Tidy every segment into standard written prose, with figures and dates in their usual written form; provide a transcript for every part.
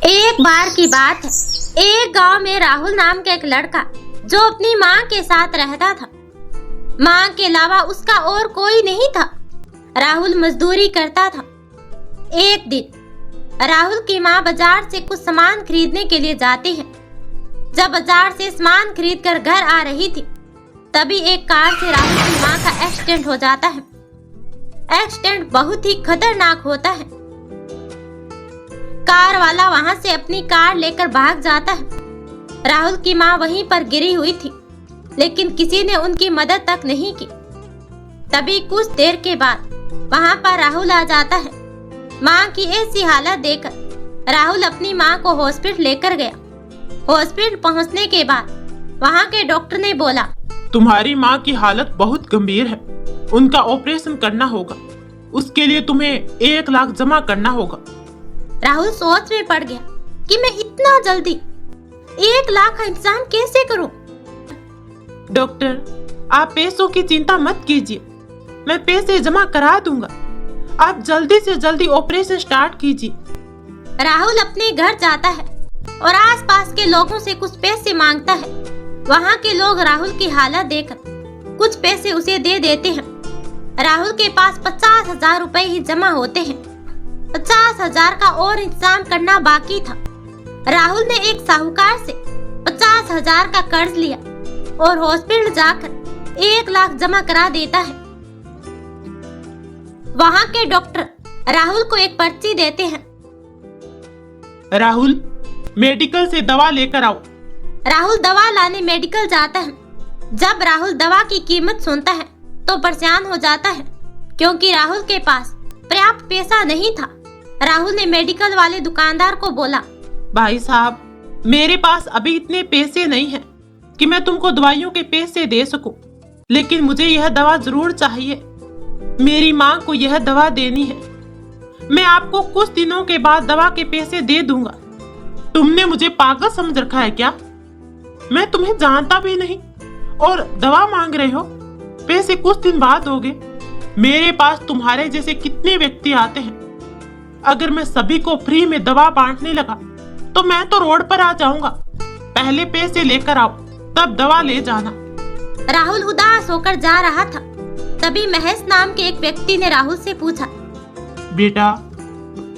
एक बार की बात है, एक गांव में राहुल नाम का एक लड़का जो अपनी माँ के साथ रहता था। माँ के अलावा उसका और कोई नहीं था। राहुल मजदूरी करता था। एक दिन राहुल की माँ बाजार से कुछ सामान खरीदने के लिए जाती है। जब बाजार से सामान खरीद कर घर आ रही थी, तभी एक कार से राहुल की माँ का एक्सीडेंट हो जाता है। एक्सीडेंट बहुत ही खतरनाक होता है। कार वाला वहां से अपनी कार लेकर भाग जाता है। राहुल की माँ वहीं पर गिरी हुई थी, लेकिन किसी ने उनकी मदद तक नहीं की। तभी कुछ देर के बाद वहां पर राहुल आ जाता है। माँ की ऐसी हालत देखकर राहुल अपनी माँ को हॉस्पिटल लेकर गया। हॉस्पिटल पहुंचने के बाद वहां के डॉक्टर ने बोला, तुम्हारी माँ की हालत बहुत गंभीर है, उनका ऑपरेशन करना होगा। उसके लिए तुम्हें 1 लाख जमा करना होगा। राहुल सोच में पड़ गया कि मैं इतना जल्दी 1 लाख का इंतजाम कैसे करूं? डॉक्टर, आप पैसों की चिंता मत कीजिए, मैं पैसे जमा करा दूंगा। आप जल्दी से जल्दी ऑपरेशन स्टार्ट कीजिए। राहुल अपने घर जाता है और आसपास के लोगों से कुछ पैसे मांगता है। वहाँ के लोग राहुल की हालत देखकर कुछ पैसे उसे दे देते हैं। राहुल के पास 50,000 रुपए ही जमा होते हैं। 50,000 का और इंतजाम करना बाकी था। राहुल ने एक साहूकार से 50,000 का कर्ज लिया और हॉस्पिटल जाकर 1 लाख जमा करा देता है। वहाँ के डॉक्टर राहुल को एक पर्ची देते हैं। राहुल, मेडिकल से दवा लेकर आओ। राहुल दवा लाने मेडिकल जाता है। जब राहुल दवा की कीमत सुनता है तो परेशान हो जाता है, क्योंकि राहुल के पास पर्याप्त पैसा नहीं था। राहुल ने मेडिकल वाले दुकानदार को बोला, भाई साहब, मेरे पास अभी इतने पैसे नहीं हैं कि मैं तुमको दवाइयों के पैसे दे सकूं, लेकिन मुझे यह दवा जरूर चाहिए। मेरी माँ को यह दवा देनी है। मैं आपको कुछ दिनों के बाद दवा के पैसे दे दूंगा। तुमने मुझे पागल समझ रखा है क्या? मैं तुम्हें जानता भी नहीं और दवा मांग रहे हो। पैसे कुछ दिन बाद दोगे। मेरे पास तुम्हारे जैसे कितने व्यक्ति आते हैं। अगर मैं सभी को फ्री में दवा बांटने लगा तो मैं तो रोड पर आ जाऊंगा। पहले पैसे लेकर आओ, तब दवा ले जाना। राहुल उदास होकर जा रहा था। तभी महेश नाम के एक व्यक्ति ने राहुल से पूछा, बेटा,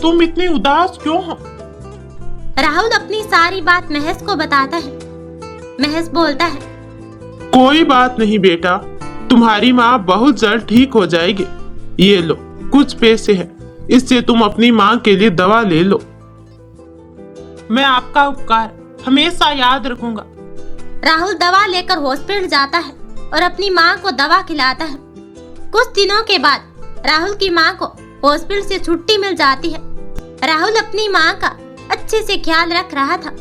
तुम इतनी उदास क्यों हो? राहुल अपनी सारी बात महेश को बताता है। महेश बोलता है, कोई बात नहीं बेटा, तुम्हारी माँ बहुत जल्द ठीक हो जाएगी। ये लो, कुछ पैसे हैं, इससे तुम अपनी माँ के लिए दवा ले लो। मैं आपका उपकार हमेशा याद रखूंगा। राहुल दवा लेकर हॉस्पिटल जाता है और अपनी माँ को दवा खिलाता है। कुछ दिनों के बाद राहुल की माँ को हॉस्पिटल से छुट्टी मिल जाती है। राहुल अपनी माँ का अच्छे से ख्याल रख रहा था,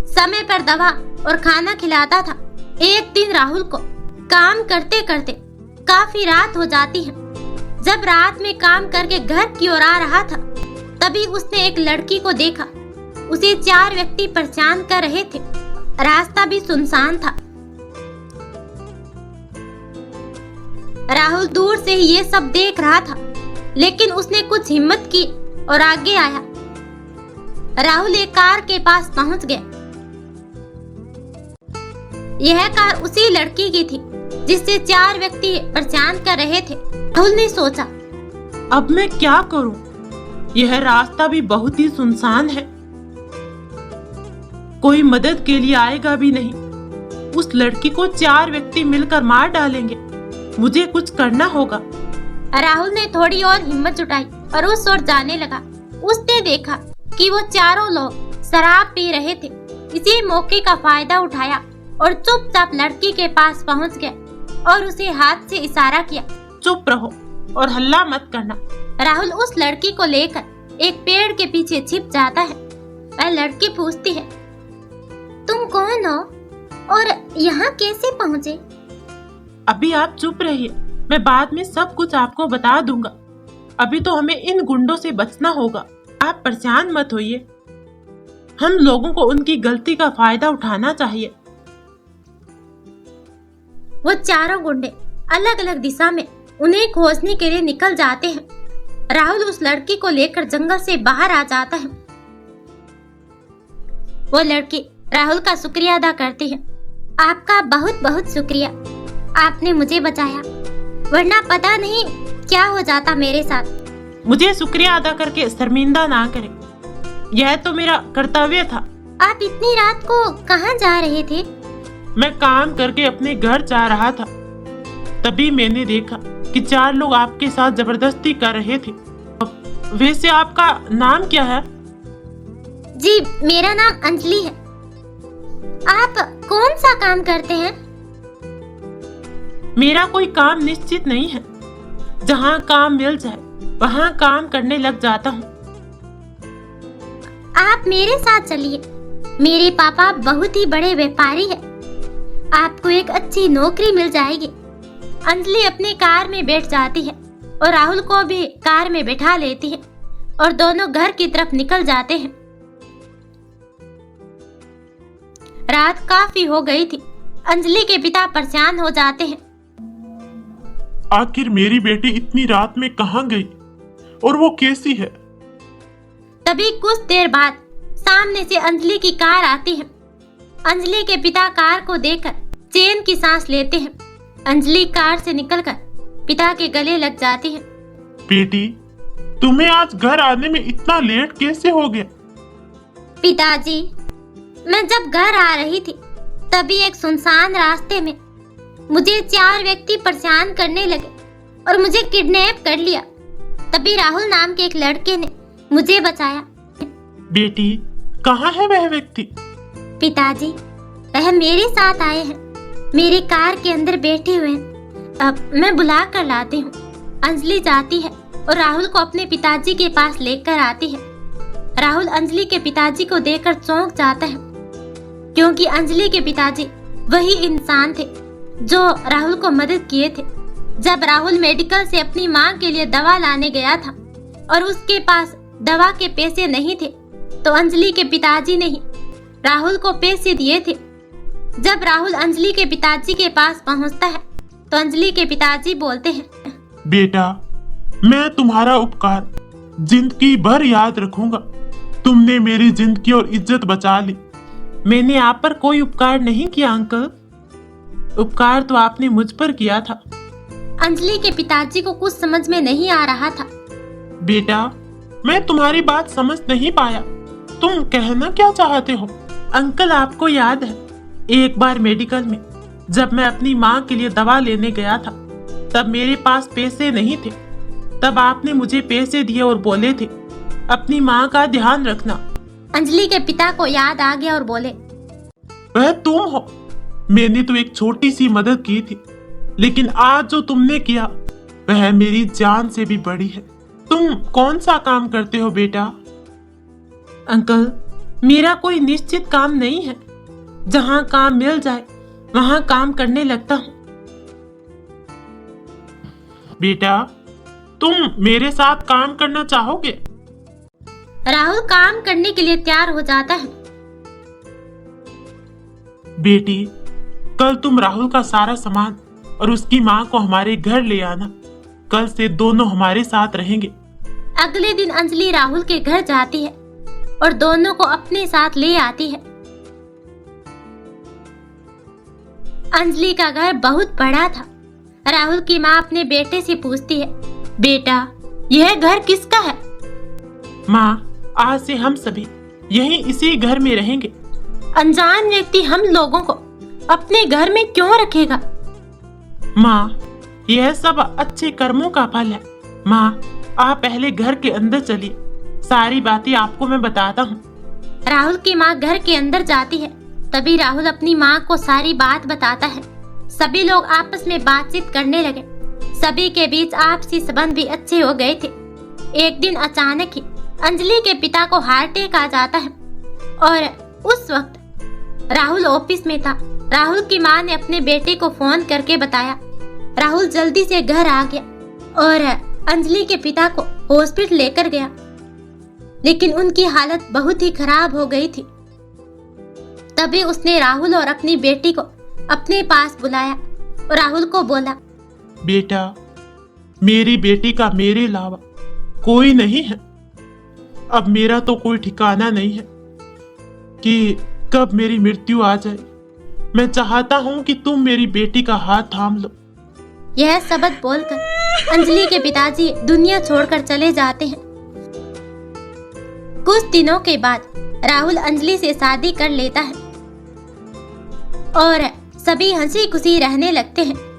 समय पर दवा और खाना खिलाता था। एक दिन राहुल को काम करते करते काफी रात हो जाती है। जब रात में काम करके घर की ओर आ रहा था, तभी उसने एक लड़की को देखा। उसे 4 व्यक्ति परेशान कर रहे थे। रास्ता भी सुनसान था। राहुल दूर से ही ये सब देख रहा था, लेकिन उसने कुछ हिम्मत की और आगे आया। राहुल एक कार के पास पहुंच गया। यह कार उसी लड़की की थी जिससे 4 व्यक्ति परेशान कर रहे थे। राहुल ने सोचा, अब मैं क्या करूं? यह रास्ता भी बहुत ही सुनसान है। कोई मदद के लिए आएगा भी नहीं। उस लड़की को 4 व्यक्ति मिलकर मार डालेंगे। मुझे कुछ करना होगा। राहुल ने थोड़ी और हिम्मत जुटाई और उस ओर जाने लगा। उसने देखा कि वो चारों लोग शराब पी रहे थे। इसी मौके का फायदा उठाया और चुपचाप लड़की के पास पहुंच गया और उसे हाथ से इशारा किया, चुप रहो और हल्ला मत करना। राहुल उस लड़की को लेकर एक पेड़ के पीछे छिप जाता है। वह लड़की पूछती है, तुम कौन हो और यहाँ कैसे पहुँचे? अभी आप चुप रहिए, मैं बाद में सब कुछ आपको बता दूंगा। अभी तो हमें इन गुंडों से बचना होगा। आप परेशान मत होइए। हम लोगों को उनकी गलती का फायदा उठाना चाहिए। वो चारों गुंडे अलग अलग दिशा में उन्हें खोजने के लिए निकल जाते हैं। राहुल उस लड़की को लेकर जंगल से बाहर आ जाता है। वो लड़की राहुल का शुक्रिया अदा करती है। आपका बहुत बहुत शुक्रिया, आपने मुझे बचाया, वरना पता नहीं क्या हो जाता मेरे साथ। मुझे शुक्रिया अदा करके शर्मिंदा ना करें, यह तो मेरा कर्तव्य था। आप इतनी रात को कहाँ जा रहे थे? मैं काम करके अपने घर जा रहा था, तभी मैंने देखा कि 4 लोग आपके साथ जबरदस्ती कर रहे थे। वैसे आपका नाम क्या है? जी, मेरा नाम अंजलि है। आप कौन सा काम करते हैं? मेरा कोई काम निश्चित नहीं है, जहाँ काम मिल जाए वहाँ काम करने लग जाता हूँ। आप मेरे साथ चलिए, मेरे पापा बहुत ही बड़े व्यापारी हैं, आपको एक अच्छी नौकरी मिल जाएगी। अंजलि अपनी कार में बैठ जाती है और राहुल को भी कार में बैठा लेती है और दोनों घर की तरफ निकल जाते हैं। रात काफी हो गई थी। अंजलि के पिता परेशान हो जाते हैं। आखिर मेरी बेटी इतनी रात में कहाँ गई और वो कैसी है? तभी कुछ देर बाद सामने से अंजलि की कार आती है। अंजलि के पिता कार को देखकर चैन की सांस लेते हैं। अंजलि कार से निकलकर पिता के गले लग जाती है। बेटी, तुम्हें आज घर आने में इतना लेट कैसे हो गया? पिताजी, मैं जब घर आ रही थी तभी एक सुनसान रास्ते में मुझे 4 व्यक्ति परेशान करने लगे और मुझे किडनैप कर लिया। तभी राहुल नाम के एक लड़के ने मुझे बचाया। बेटी, कहाँ है वह व्यक्ति? पिताजी, वह मेरे साथ आए हैं, मेरी कार के अंदर बैठे हुए हैं। अब मैं बुला कर लाती हूँ। अंजलि जाती है और राहुल को अपने पिताजी के पास लेकर आती है। राहुल अंजलि के पिताजी को देखकर चौंक जाता है, क्योंकि अंजलि के पिताजी वही इंसान थे जो राहुल को मदद किए थे। जब राहुल मेडिकल से अपनी माँ के लिए दवा लाने गया था और उसके पास दवा के पैसे नहीं थे, तो अंजलि के पिताजी ने ही राहुल को पैसे दिए थे। जब राहुल अंजलि के पिताजी के पास पहुंचता है तो अंजलि के पिताजी बोलते हैं, बेटा, मैं तुम्हारा उपकार जिंदगी भर याद रखूंगा। तुमने मेरी जिंदगी और इज्जत बचा ली। मैंने आप पर कोई उपकार नहीं किया अंकल, उपकार तो आपने मुझ पर किया था। अंजलि के पिताजी को कुछ समझ में नहीं आ रहा था। बेटा, मैं तुम्हारी बात समझ नहीं पाया, तुम कहना क्या चाहते हो? अंकल, आपको याद है एक बार मेडिकल में जब मैं अपनी माँ के लिए दवा लेने गया था, तब मेरे पास पैसे नहीं थे। तब आपने मुझे पैसे दिए और बोले थे अपनी माँ का ध्यान रखना। अंजलि के पिता को याद आ गया और बोले, वह तुम हो। मैंने तो एक छोटी सी मदद की थी, लेकिन आज जो तुमने किया वह मेरी जान से भी बड़ी है। तुम कौन सा काम करते हो बेटा? अंकल, मेरा कोई निश्चित काम नहीं है, जहाँ काम मिल जाए वहाँ काम करने लगता हूँ। बेटा, तुम मेरे साथ काम करना चाहोगे? राहुल काम करने के लिए तैयार हो जाता है। बेटी, कल तुम राहुल का सारा सामान और उसकी माँ को हमारे घर ले आना। कल से दोनों हमारे साथ रहेंगे। अगले दिन अंजलि राहुल के घर जाती है और दोनों को अपने साथ ले आती है। अंजलि का घर बहुत बड़ा था। राहुल की माँ अपने बेटे से पूछती है, बेटा, यह घर किसका है? माँ, आज से हम सभी यहीं इसी घर में रहेंगे। अनजान व्यक्ति हम लोगों को अपने घर में क्यों रखेगा? माँ, यह सब अच्छे कर्मों का फल है। माँ, आप पहले घर के अंदर चलिए, सारी बातें आपको मैं बताता हूँ। राहुल की माँ घर के अंदर जाती है। तभी राहुल अपनी माँ को सारी बात बताता है। सभी लोग आपस में बातचीत करने लगे। सभी के बीच आपसी संबंध भी अच्छे हो गए थे। एक दिन अचानक ही अंजलि के पिता को हार्ट अटैक आ जाता है और उस वक्त राहुल ऑफिस में था। राहुल की माँ ने अपने बेटे को फोन करके बताया। राहुल जल्दी से घर आ गया और अंजलि के पिता को हॉस्पिटल लेकर गया, लेकिन उनकी हालत बहुत ही खराब हो गई थी। तभी उसने राहुल और अपनी बेटी को अपने पास बुलाया और राहुल को बोला, बेटा, मेरी बेटी का मेरे अलावा कोई नहीं है। अब मेरा तो कोई ठिकाना नहीं है। कि कब मेरी मृत्यु आ जाए। मैं चाहता हूँ कि तुम मेरी बेटी का हाथ थाम लो। यह शब्द बोलकर अंजलि के पिताजी दुनिया छोड़कर चले जाते हैं। कुछ दिनों के बाद राहुल अंजलि से शादी कर लेता है और सभी हंसी खुशी रहने लगते हैं।